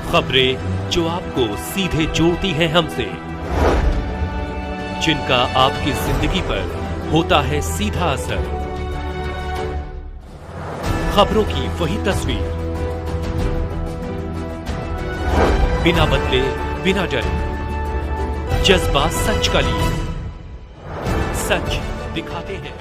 खबरें जो आपको सीधे जोड़ती हैं हमसे, जिनका आपकी जिंदगी पर होता है सीधा असर। खबरों की वही तस्वीर, बिना बदले बिना डरे, जज्बा सच का लिए, सच दिखाते हैं।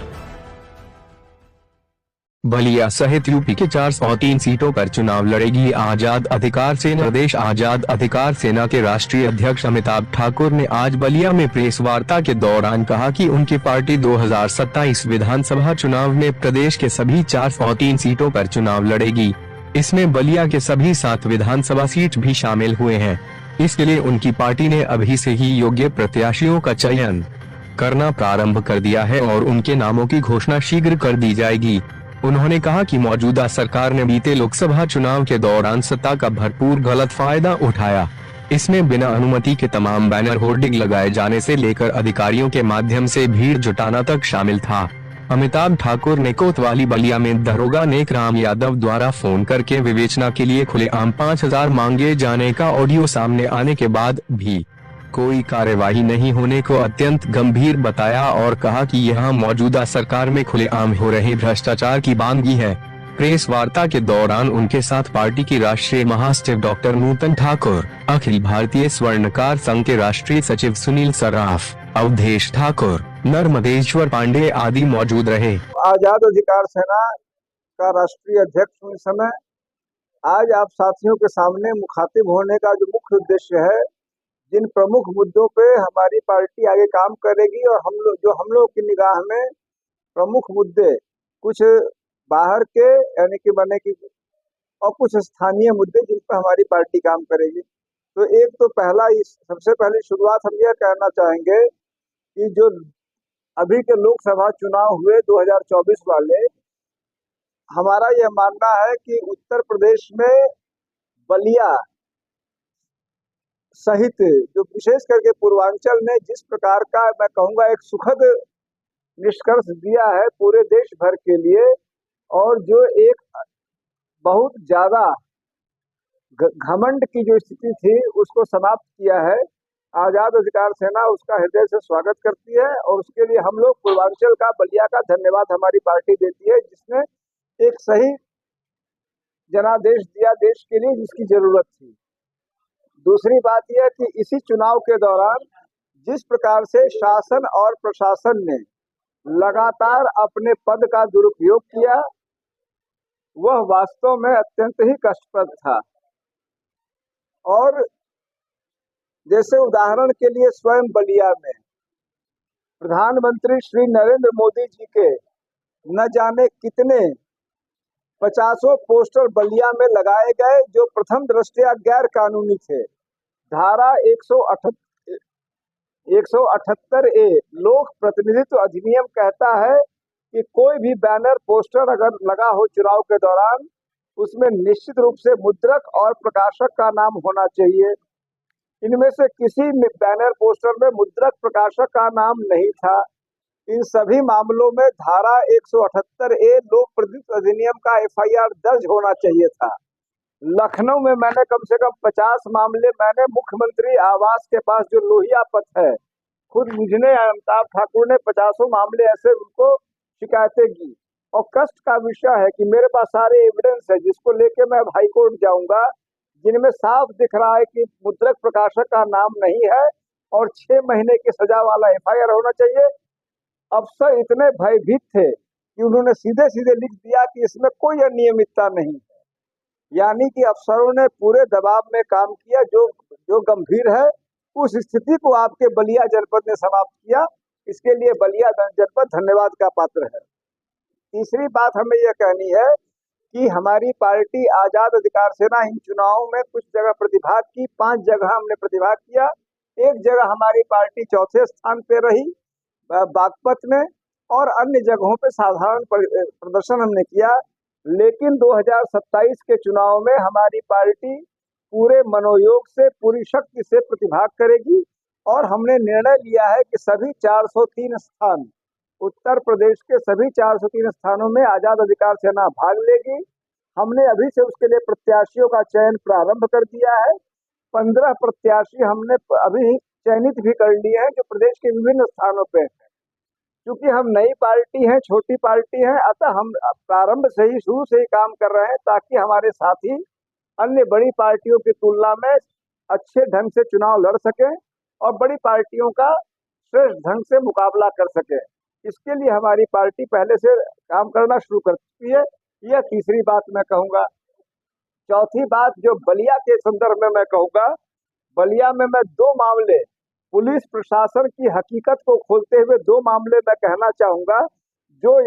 बलिया सहित यूपी के 403 सीटों पर चुनाव लड़ेगी आजाद अधिकार सेना। प्रदेश आजाद अधिकार सेना के राष्ट्रीय अध्यक्ष अमिताभ ठाकुर ने आज बलिया में प्रेस वार्ता के दौरान कहा कि उनकी पार्टी 2027 विधानसभा चुनाव में प्रदेश के सभी 403 सीटों पर चुनाव लड़ेगी। इसमें बलिया के सभी 7 विधानसभा सीट भी शामिल हुए हैं। इसके लिए उनकी पार्टी ने अभी से ही योग्य प्रत्याशियों का चयन करना प्रारंभ कर दिया है और उनके नामों की घोषणा शीघ्र कर दी जाएगी। उन्होंने कहा कि मौजूदा सरकार ने बीते लोकसभा चुनाव के दौरान सत्ता का भरपूर गलत फायदा उठाया। इसमें बिना अनुमति के तमाम बैनर होर्डिंग लगाए जाने से लेकर अधिकारियों के माध्यम से भीड़ जुटाना तक शामिल था। अमिताभ ठाकुर ने कोतवाली बलिया में दरोगा नेकराम यादव द्वारा फोन करके विवेचना के लिए खुलेआम 5,000 मांगे जाने का ऑडियो सामने आने के बाद भी कोई कार्यवाही नहीं होने को अत्यंत गंभीर बताया और कहा कि यह मौजूदा सरकार में खुलेआम हो रहे भ्रष्टाचार की बानगी है। प्रेस वार्ता के दौरान उनके साथ पार्टी की राष्ट्रीय महासचिव डॉक्टर नूतन ठाकुर, अखिल भारतीय स्वर्णकार संघ के राष्ट्रीय सचिव सुनील सराफ, अवधेश ठाकुर, नर्मदेश्वर पांडे आदि मौजूद रहे। आजाद अधिकार सेना का राष्ट्रीय अध्यक्ष इस समय आज आप साथियों के सामने मुखातिब होने का जो मुख्य उद्देश्य है, जिन प्रमुख मुद्दों पे हमारी पार्टी आगे काम करेगी और हम लोग की निगाह में प्रमुख मुद्दे कुछ बाहर के यानी कि बने की और कुछ स्थानीय मुद्दे जिन पर हमारी पार्टी काम करेगी। तो एक तो सबसे पहली शुरुआत हम यह कहना चाहेंगे कि जो अभी के लोकसभा चुनाव हुए 2024 वाले, हमारा यह मानना है कि उत्तर प्रदेश में बलिया सहित जो विशेष करके पूर्वांचल ने जिस प्रकार का मैं कहूँगा एक सुखद निष्कर्ष दिया है पूरे देश भर के लिए, और जो एक बहुत ज्यादा घमंड की जो स्थिति थी उसको समाप्त किया है, आजाद अधिकार सेना उसका हृदय से स्वागत करती है। और उसके लिए हम लोग पूर्वांचल का, बलिया का धन्यवाद हमारी पार्टी देती है, जिसने एक सही जनादेश दिया देश के लिए जिसकी जरूरत थी। दूसरी बात यह कि इसी चुनाव के दौरान जिस प्रकार से शासन और प्रशासन ने लगातार अपने पद का दुरुपयोग किया, वह वास्तव में अत्यंत ही कष्टप्रद था। और जैसे उदाहरण के लिए स्वयं बलिया में प्रधानमंत्री श्री नरेंद्र मोदी जी के न जाने कितने 50 पोस्टर बलिया में लगाए गए जो प्रथम दृष्टया गैर कानूनी थे। धारा 178A लोक प्रतिनिधित्व अधिनियम कहता है कि कोई भी बैनर पोस्टर अगर लगा हो चुनाव के दौरान, उसमें निश्चित रूप से मुद्रक और प्रकाशक का नाम होना चाहिए। इनमें से किसी बैनर पोस्टर में मुद्रक प्रकाशक का नाम नहीं था। इन सभी मामलों में धारा 178A लोक प्रतिनिधित्व अधिनियम का FIR दर्ज होना चाहिए था। लखनऊ में मैंने कम से कम 50 मामले, मैंने मुख्यमंत्री आवास के पास जो लोहिया पथ है, खुद मुझने अमिताभ ठाकुर ने 50 मामले ऐसे उनको शिकायतें की। और कष्ट का विषय है कि मेरे पास सारे एविडेंस है जिसको लेके मैं हाई कोर्ट जाऊंगा, जिनमें साफ दिख रहा है कि मुद्रक प्रकाशक का नाम नहीं है और 6 महीने की सजा वाला FIR होना चाहिए। अफसर इतने भयभीत थे कि उन्होंने सीधे सीधे लिख दिया कि इसमें कोई अनियमितता नहीं है। यानी कि अफसरों ने पूरे दबाव में काम किया, जो गंभीर है। उस स्थिति को आपके बलिया जनपद ने समाप्त किया, इसके लिए बलिया जनपद धन्यवाद का पात्र है। तीसरी बात हमें यह कहनी है कि हमारी पार्टी आजाद अधिकार सेना इन चुनावों में कुछ जगह प्रतिभाग की, 5 जगह हमने प्रतिभाग किया। एक जगह हमारी पार्टी चौथे स्थान पे रही बागपत में, और अन्य जगहों पे साधारण प्रदर्शन हमने किया। लेकिन 2027 के चुनाव में हमारी पार्टी पूरे मनोयोग से, पूरी शक्ति से प्रतिभाग करेगी। और हमने निर्णय लिया है कि सभी 403 स्थान, उत्तर प्रदेश के सभी 403 स्थानों में आजाद अधिकार सेना भाग लेगी। हमने अभी से उसके लिए प्रत्याशियों का चयन प्रारंभ कर दिया है। 15 प्रत्याशी हमने अभी चयनित भी कर लिए हैं जो प्रदेश के विभिन्न स्थानों पे हैं। क्योंकि हम नई पार्टी हैं, छोटी पार्टी हैं, अतः हम प्रारंभ से ही शुरू से ही काम कर रहे हैं ताकि हमारे साथी अन्य बड़ी पार्टियों की तुलना में अच्छे ढंग से चुनाव लड़ सकें और बड़ी पार्टियों का श्रेष्ठ ढंग से मुकाबला कर सके। इसके लिए हमारी पार्टी पहले से काम करना शुरू कर चुकी है। यह तीसरी बात मैं कहूँगा। चौथी बात जो बलिया के संदर्भ में मैं कहूँगा, बलिया में मैं दो मामले पुलिस प्रशासन की हकीकत को खोलते हुए दो मामले मैं कहना चाहूँगा जो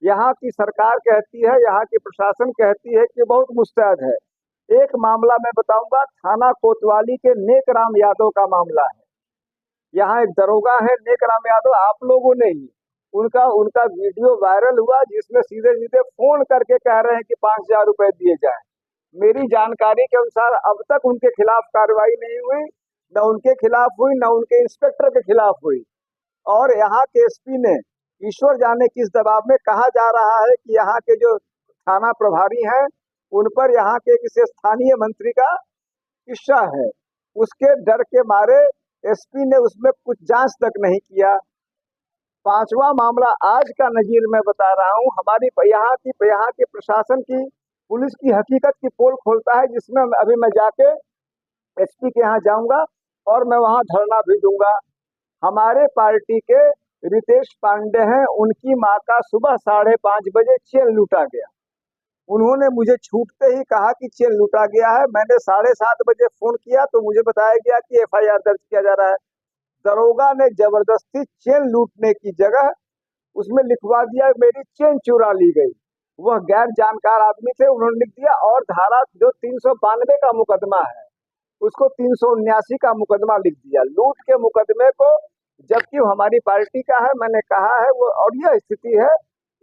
यहाँ की सरकार कहती है, यहाँ की प्रशासन कहती है कि बहुत मुस्तैद है। एक मामला मैं बताऊंगा, थाना कोतवाली के नेकराम यादव का मामला है। यहाँ एक दरोगा है नेकराम यादव, आप लोगों ने ही उनका वीडियो वायरल हुआ जिसमें सीधे सीधे फोन करके कह रहे हैं कि 5,000 रुपए दिए जाएं। मेरी जानकारी के अनुसार अब तक उनके खिलाफ कार्रवाई नहीं हुई, न उनके खिलाफ हुई न उनके इंस्पेक्टर के खिलाफ हुई। और यहाँ के एसपी ने ईश्वर जाने किस दबाव में कहा जा रहा है कि यहाँ के जो थाना प्रभारी हैं उन पर यहाँ के किसी स्थानीय मंत्री का इच्छा है। उसके डर के मारे एसपी ने उसमें कुछ जांच तक नहीं किया। पांचवा मामला आज का नजीर मैं बता रहा हूँ, हमारी यहाँ के प्रशासन की पुलिस की हकीकत की पोल खोलता है, जिसमें अभी मैं जाके एसपी के यहाँ जाऊंगा और मैं वहाँ धरना भी दूंगा। हमारे पार्टी के रितेश पांडे हैं, उनकी माँ का सुबह 5:30 बजे चेन लूटा गया। उन्होंने मुझे छूटते ही कहा कि चेन लूटा गया है। मैंने 7:30 बजे फोन किया तो मुझे बताया गया कि एफआईआर दर्ज किया जा रहा है। दरोगा ने जबरदस्ती चेन लूटने की जगह उसमें लिखवा दिया मेरी चेन चुरा ली गई। वह गैर जानकार आदमी थे, उन्होंने लिख दिया और धारा जो 392 का मुकदमा है उसको 379 का मुकदमा लिख दिया, लूट के मुकदमे को, जबकि हमारी पार्टी का है। मैंने कहा है वो, और यह स्थिति है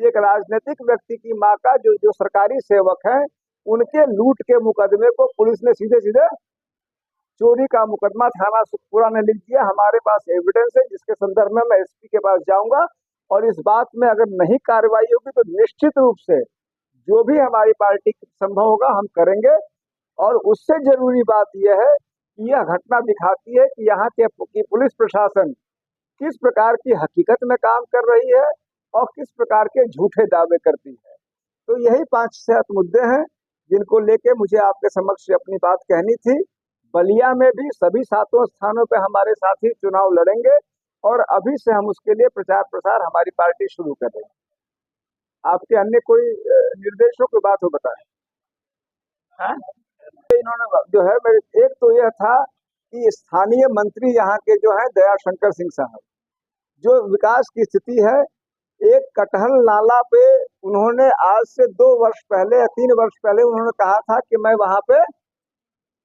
एक राजनीतिक व्यक्ति की माँ का जो सरकारी सेवक हैं उनके लूट के मुकदमे को पुलिस ने सीधे सीधे चोरी का मुकदमा थाना सुखपुरा ने लिख दिया। हमारे पास एविडेंस है जिसके संदर्भ में मैं एसपी के पास जाऊंगा और इस बात में अगर नहीं कार्रवाई होगी तो निश्चित रूप से जो भी हमारी पार्टी संभव होगा हम करेंगे। और उससे जरूरी बात यह है कि यह घटना दिखाती है कि यहाँ के पुलिस प्रशासन किस प्रकार की हकीकत में काम कर रही है और किस प्रकार के झूठे दावे करती है। तो यही 5-7 मुद्दे हैं जिनको लेके मुझे आपके समक्ष अपनी बात कहनी थी। बलिया में भी सभी 7 स्थानों पे हमारे साथी चुनाव लड़ेंगे और अभी से हम उसके लिए प्रचार प्रसार हमारी पार्टी शुरू कर रही है। आपके अन्य कोई निर्देशों की बात हो बताएं। इन्होंने जो है मेरे एक तो यह था कि स्थानीय मंत्री यहाँ के जो है दयाशंकर सिंह साहब, जो विकास की स्थिति है, एक कटहल नाला पे उन्होंने आज से 2 वर्ष पहले या 3 वर्ष पहले उन्होंने कहा था कि मैं वहां पे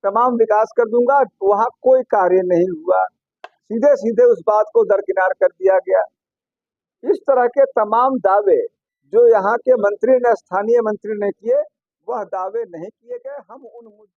तमाम विकास कर दूंगा, वहां कोई कार्य नहीं हुआ, सीधे सीधे उस बात को दरकिनार कर दिया गया। इस तरह के तमाम दावे जो यहाँ के मंत्री ने, स्थानीय मंत्री ने किए, वह दावे नहीं किए गए। हम उन